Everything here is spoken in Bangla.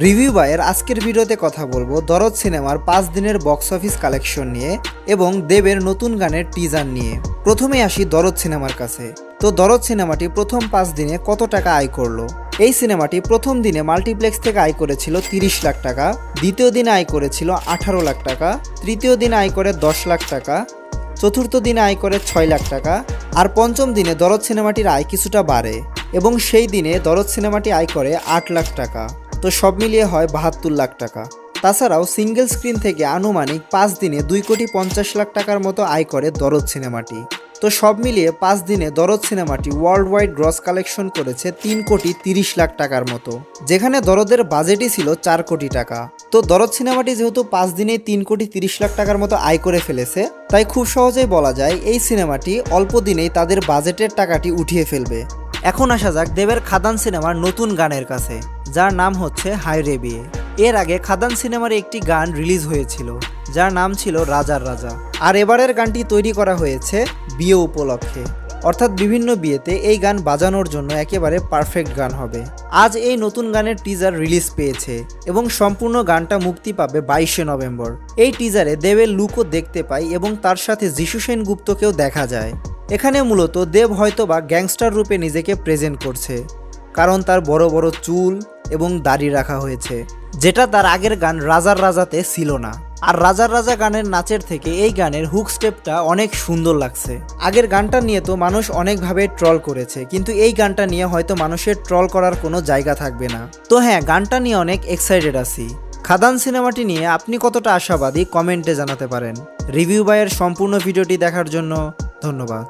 রিভিউ বয়ের আজকের ভিডিওতে কথা বলবো দরদ সিনেমার 5 দিনের বক্স অফিস কালেকশন নিয়ে এবং দেবের নতুন গানের টিজার নিয়ে। প্রথমে আসি দরদ সিনেমার কাছে। তো দরদ সিনেমাটি প্রথম 5 দিনে কত টাকা আয় করলো? এই সিনেমাটি প্রথম দিনে মাল্টিপ্লেক্স থেকে আয় করেছিল 30 লাখ টাকা, দ্বিতীয় দিনে আয় করেছিল 18 লাখ টাকা, তৃতীয় দিনে আয় করে 10 লাখ টাকা, চতুর্থ দিনে আয় করে 6 লাখ টাকা, আর পঞ্চম দিনে দরদ সিনেমাটির আয় কিছুটা বাড়ে এবং সেই দিনে দরদ সিনেমাটি আয় করে 8 লাখ টাকা। তো সব মিলিয়ে হয় 72 লাখ টাকা। তাছাড়াও সিঙ্গেল স্ক্রিন থেকে আনুমানিক 5 দিনে 2,50 লাখ টাকার মতো আয় করে দরদ সিনেমাটি। তো সব মিলিয়ে 5 দিনে দরদ সিনেমাটি ওয়ার্ল্ড ওয়াইড গ্রস কালেকশন করেছে 3,30 লাখ টাকার মতো, যেখানে দরদের বাজেটই ছিল 4 কোটি টাকা। তো দরদ সিনেমাটি যেহেতু 5 দিনে 3,30 লাখ টাকার মতো আয় করে ফেলেছে, তাই খুব সহজেই বলা যায় এই সিনেমাটি অল্প দিনেই তাদের বাজেটের টাকাটি উঠিয়ে ফেলবে। এখন আসা যাক দেবের খাদান সিনেমার নতুন গানের কাছে, যার নাম হচ্ছে হায় রে বিয়ে। এর আগে খাদান সিনেমার একটি গান রিলিজ হয়েছিল যার নাম ছিল রাজার রাজা, আর এবারের গানটি তৈরি করা হয়েছে বিয়ে উপলক্ষে, অর্থাৎ বিভিন্ন বিয়েতে এই গান বাজানোর জন্য একেবারে পারফেক্ট গান হবে। আজ এই নতুন গানের টিজার রিলিজ পেয়েছে এবং সম্পূর্ণ গানটা মুক্তি পাবে 22শে নভেম্বর। এই টিজারে দেবের লুকও দেখতে পাই এবং তার সাথে যিশু সেনগুপ্তকেও দেখা যায়। এখানে মূলত দেব হয়তোবা গ্যাংস্টার রূপে নিজেকে প্রেজেন্ট করছে, কারণ তার বড় বড় চুল এবং দাড়ি রাখা হয়েছে, যেটা তার আগের গান রাজার রাজাতে ছিল না। আর রাজার রাজা গানের নাচের থেকে এই গানের হুক স্টেপটা অনেক সুন্দর লাগছে। আগের গানটা নিয়ে তো মানুষ অনেকভাবে ট্রল করেছে, কিন্তু এই গানটা নিয়ে হয়তো মানুষের ট্রল করার কোনো জায়গা থাকবে না। তো হ্যাঁ, গানটা নিয়ে অনেক এক্সাইটেড আছি। খাদান সিনেমাটি নিয়ে আপনি কতটা আশাবাদী কমেন্টে জানাতে পারেন। রিভিউ বয়ের সম্পূর্ণ ভিডিওটি দেখার জন্য ধন্যবাদ।